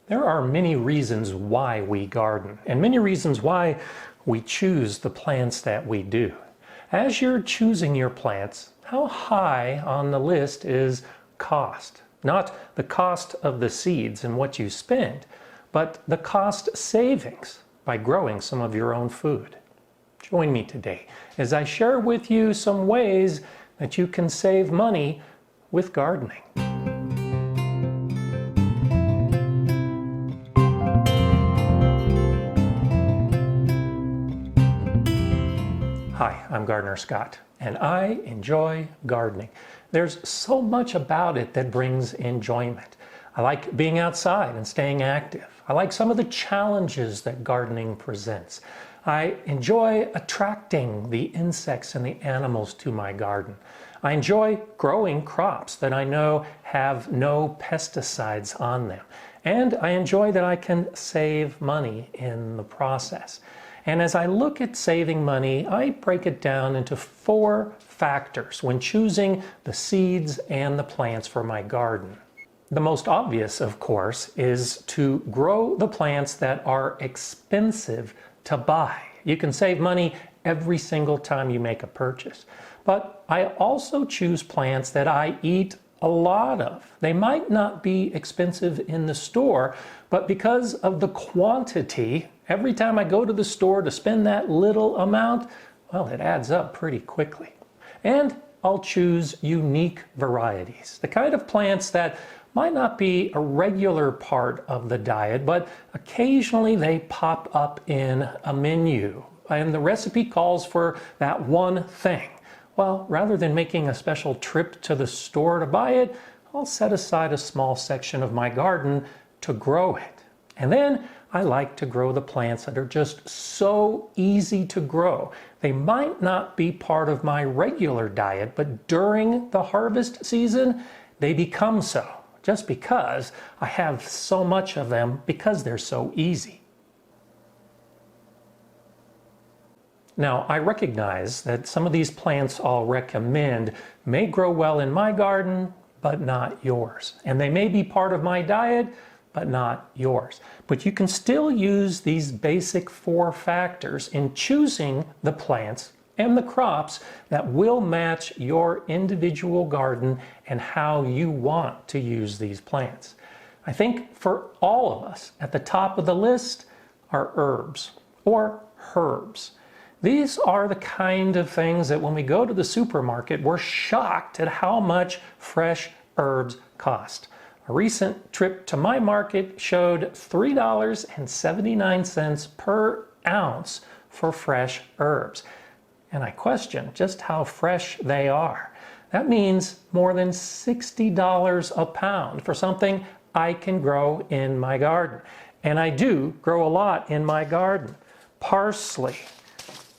There are many reasons why we garden, and many reasons why we choose the plants that we do. As you're choosing your plants, how high on the list is cost? Not the cost of the seeds and what you spend, but the cost savings by growing some of your own food. Join me today as I share with you some ways that you can save money with gardening. Hi, I'm Gardener Scott, and I enjoy gardening. There's so much about it that brings enjoyment. I like being outside and staying active. I like some of the challenges that gardening presents. I enjoy attracting the insects and the animals to my garden. I enjoy growing crops that I know have no pesticides on them. And I enjoy that I can save money in the process. And as I look at saving money, I break it down into 4 factors when choosing the seeds and the plants for my garden. The most obvious, of course, is to grow the plants that are expensive to buy. You can save money every single time you make a purchase. But I also choose plants that I eat a lot of. They might not be expensive in the store, but because of the quantity, every time I go to the store to spend that little amount, well, it adds up pretty quickly. And I'll choose unique varieties, the kind of plants that might not be a regular part of the diet, but occasionally they pop up in a menu, and the recipe calls for that one thing. Well, rather than making a special trip to the store to buy it, I'll set aside a small section of my garden to grow it. And then I like to grow the plants that are just so easy to grow. They might not be part of my regular diet, but during the harvest season, they become so, just because I have so much of them because they're so easy. Now, I recognize that some of these plants I'll recommend may grow well in my garden, but not yours. And they may be part of my diet, but not yours. But you can still use these basic 4 factors in choosing the plants and the crops that will match your individual garden and how you want to use these plants. I think for all of us, at the top of the list are herbs or herbs. These are the kind of things that when we go to the supermarket, we're shocked at how much fresh herbs cost. A recent trip to my market showed $3.79 per ounce for fresh herbs. And I question just how fresh they are. That means more than $60 a pound for something I can grow in my garden. And I do grow a lot in my garden. Parsley,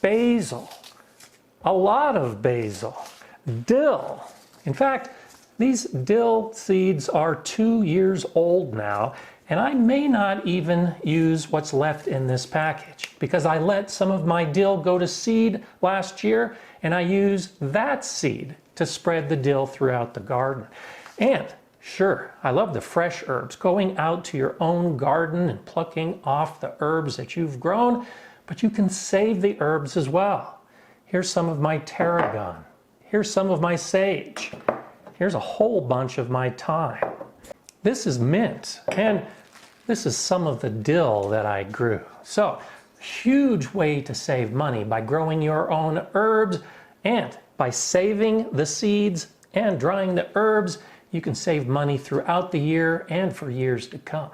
basil, a lot of basil, dill. In fact, these dill seeds are 2 years old now, and I may not even use what's left in this package because I let some of my dill go to seed last year, and I use that seed to spread the dill throughout the garden. And sure, I love the fresh herbs, going out to your own garden and plucking off the herbs that you've grown, but you can save the herbs as well. Here's some of my tarragon. Here's some of my sage. Here's a whole bunch of my thyme. This is mint, and this is some of the dill that I grew. So, huge way to save money by growing your own herbs, and by saving the seeds and drying the herbs, you can save money throughout the year and for years to come.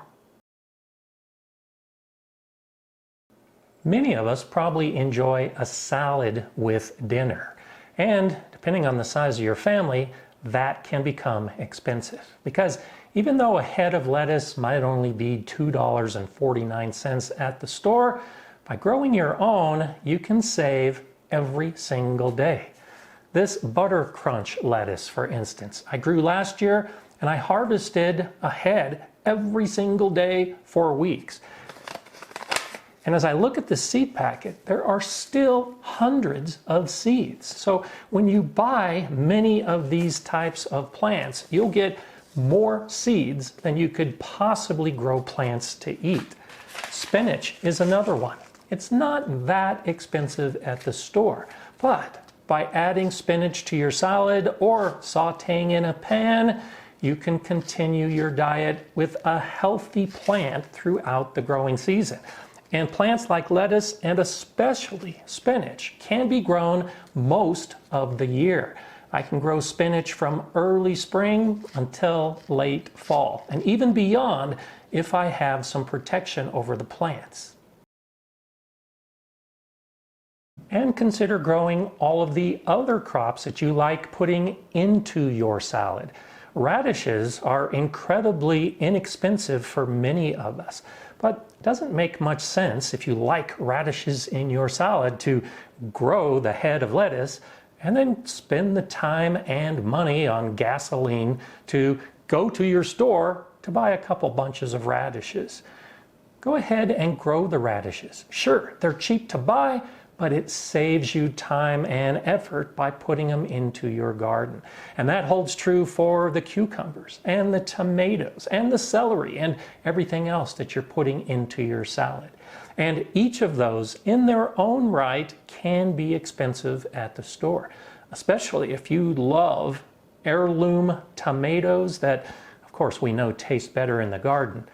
Many of us probably enjoy a salad with dinner, and depending on the size of your family, that can become expensive. Because even though a head of lettuce might only be $2.49 at the store, by growing your own, you can save every single day. This butter crunch lettuce, for instance, I grew last year and I harvested a head every single day for weeks. And as I look at the seed packet, there are still hundreds of seeds. So when you buy many of these types of plants, you'll get more seeds than you could possibly grow plants to eat. Spinach is another one. It's not that expensive at the store, but by adding spinach to your salad or sauteing in a pan, you can continue your diet with a healthy plant throughout the growing season. And plants like lettuce and especially spinach can be grown most of the year. I can grow spinach from early spring until late fall, and even beyond if I have some protection over the plants. And consider growing all of the other crops that you like putting into your salad. Radishes are incredibly inexpensive for many of us, but it doesn't make much sense if you like radishes in your salad to grow the head of lettuce and then spend the time and money on gasoline to go to your store to buy a couple bunches of radishes. Go ahead and grow the radishes. Sure, they're cheap to buy, but it saves you time and effort by putting them into your garden. And that holds true for the cucumbers and the tomatoes and the celery and everything else that you're putting into your salad. And each of those in their own right can be expensive at the store, especially if you love heirloom tomatoes that, of course, we know taste better in the garden.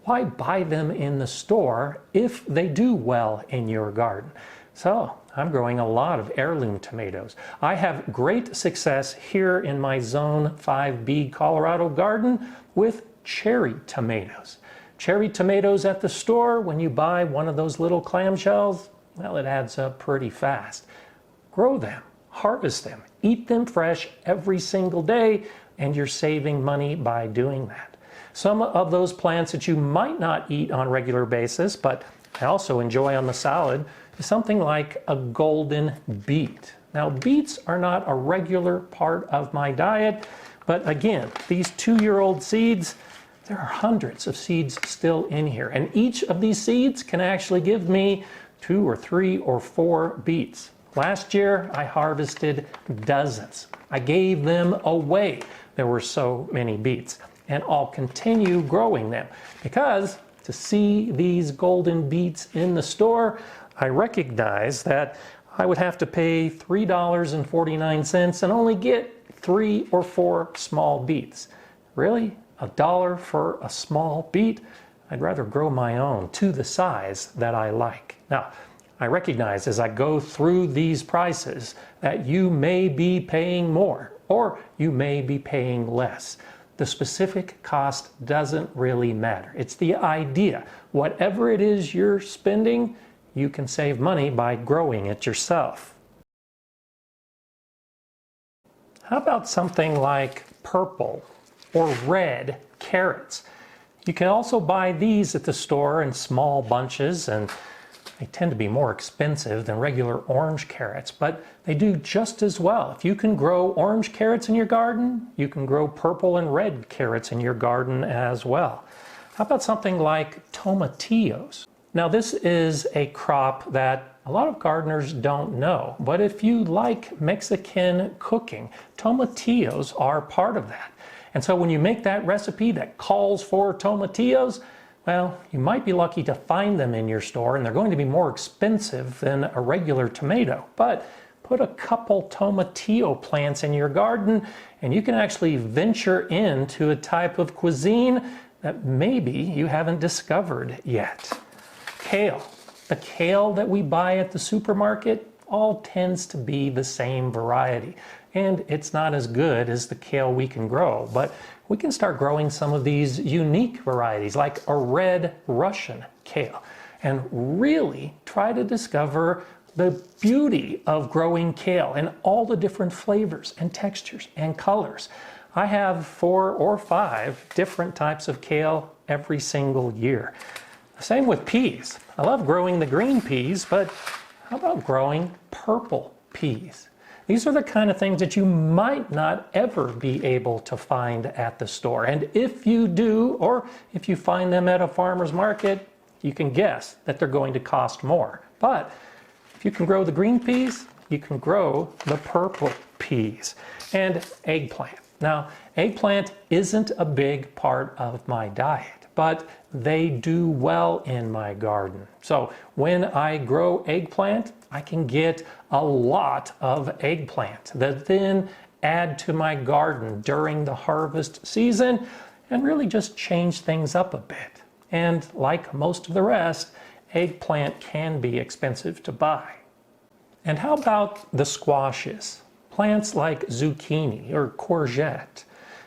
Why buy them in the store if they do well in your garden? So I'm growing a lot of heirloom tomatoes. I have great success here in my Zone 5B Colorado garden with cherry tomatoes. Cherry tomatoes at the store, when you buy one of those little clamshells, well, it adds up pretty fast. Grow them, harvest them, eat them fresh every single day, and you're saving money by doing that. Some of those plants that you might not eat on a regular basis, but I also enjoy on the salad, is something like a golden beet. Now, beets are not a regular part of my diet, but again, these 2-year-old seeds, there are hundreds of seeds still in here, and each of these seeds can actually give me 2 or 3 or 4 beets. Last year, I harvested dozens. I gave them away. There were so many beets, and I'll continue growing them because to see these golden beets in the store, I recognize that I would have to pay $3.49 and only get 3 or 4 small beets. Really? $1 for a small beet? I'd rather grow my own to the size that I like. Now, I recognize as I go through these prices that you may be paying more or you may be paying less. The specific cost doesn't really matter. It's the idea. Whatever it is you're spending, you can save money by growing it yourself. How about something like purple or red carrots? You can also buy these at the store in small bunches, and they tend to be more expensive than regular orange carrots, but they do just as well. If you can grow orange carrots in your garden, you can grow purple and red carrots in your garden as well. How about something like tomatillos? Now, this is a crop that a lot of gardeners don't know, but if you like Mexican cooking, tomatillos are part of that. And so when you make that recipe that calls for tomatillos, well, you might be lucky to find them in your store, and they're going to be more expensive than a regular tomato. But put a couple tomatillo plants in your garden, and you can actually venture into a type of cuisine that maybe you haven't discovered yet. Kale. The kale that we buy at the supermarket all tends to be the same variety, and it's not as good as the kale we can grow, but we can start growing some of these unique varieties like a red Russian kale and really try to discover the beauty of growing kale and all the different flavors and textures and colors. I have 4 or 5 different types of kale every single year. Same with peas. I love growing the green peas, but how about growing purple peas? These are the kind of things that you might not ever be able to find at the store. And if you do, or if you find them at a farmer's market, you can guess that they're going to cost more. But if you can grow the green peas, you can grow the purple peas. And eggplant. Now, Eggplant isn't a big part of my diet, but they do well in my garden. So when I grow eggplant, I can get a lot of eggplant that then add to my garden during the harvest season and really just change things up a bit. And like most of the rest, eggplant can be expensive to buy. And how about the squashes? Plants like zucchini or courgette.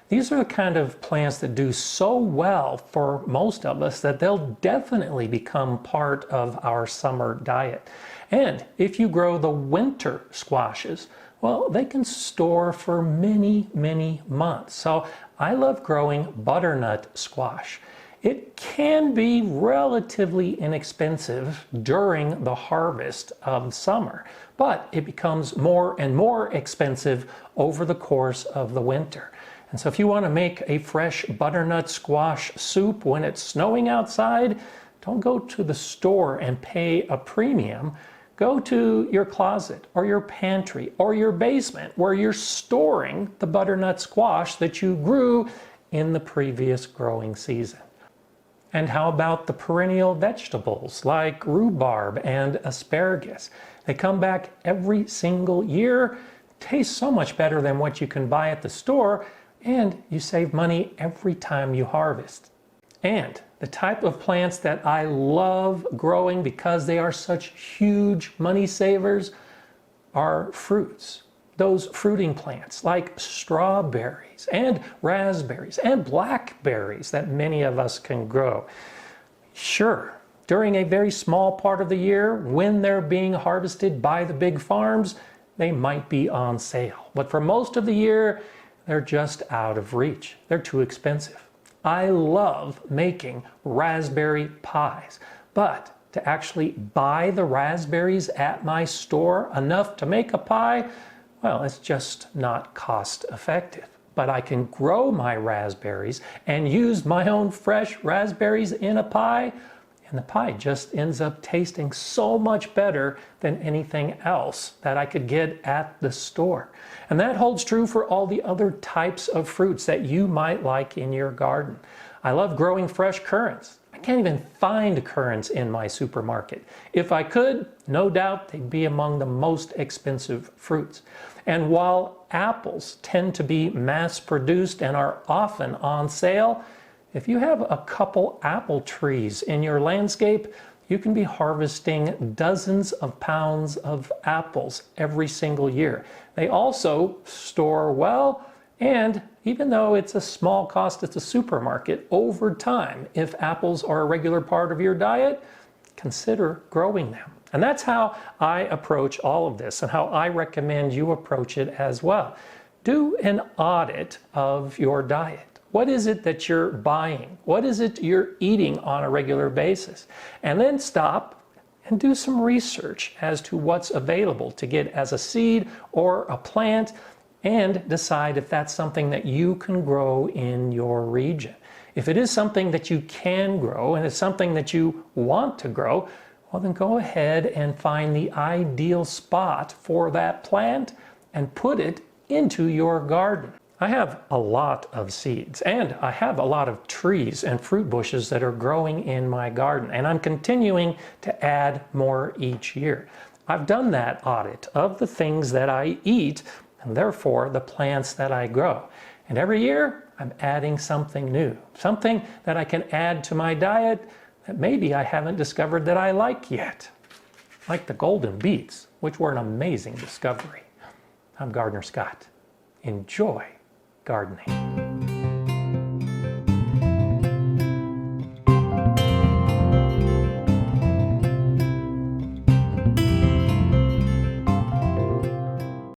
These are the kind of plants that do so well for most of us that they'll definitely become part of our summer diet. And if you grow the winter squashes, well, they can store for many, many months. So I love growing butternut squash. It can be relatively inexpensive during the harvest of summer, but it becomes more and more expensive over the course of the winter. And so if you want to make a fresh butternut squash soup when it's snowing outside, don't go to the store and pay a premium. Go to your closet or your pantry or your basement where you're storing the butternut squash that you grew in the previous growing season. And how about the perennial vegetables like rhubarb and asparagus? They come back every single year, taste so much better than what you can buy at the store, and you save money every time you harvest. And the type of plants that I love growing because they are such huge money savers are fruits. Those fruiting plants like strawberries and raspberries and blackberries that many of us can grow. Sure, during a very small part of the year when they're being harvested by the big farms, they might be on sale. But for most of the year, they're just out of reach. They're too expensive. I love making raspberry pies, but to actually buy the raspberries at my store enough to make a pie, well, it's just not cost effective. But I can grow my raspberries and use my own fresh raspberries in a pie, and the pie just ends up tasting so much better than anything else that I could get at the store. And that holds true for all the other types of fruits that you might like in your garden. I love growing fresh currants. I can't even find currants in my supermarket. If I could, no doubt they'd be among the most expensive fruits. And while apples tend to be mass-produced and are often on sale, if you have a couple apple trees in your landscape, you can be harvesting dozens of pounds of apples every single year. They also store well, and even though it's a small cost at the supermarket, over time, if apples are a regular part of your diet, consider growing them. And that's how I approach all of this and how I recommend you approach it as well. Do an audit of your diet. What is it that you're buying? What is it you're eating on a regular basis? And then stop and do some research as to what's available to get as a seed or a plant, and decide if that's something that you can grow in your region. If it is something that you can grow and it's something that you want to grow, well then go ahead and find the ideal spot for that plant and put it into your garden. I have a lot of seeds and I have a lot of trees and fruit bushes that are growing in my garden, and I'm continuing to add more each year. I've done that audit of the things that I eat and therefore the plants that I grow. And every year I'm adding something new, something that I can add to my diet that maybe I haven't discovered that I like yet. Like the golden beets, which were an amazing discovery. I'm Gardener Scott. Enjoy gardening.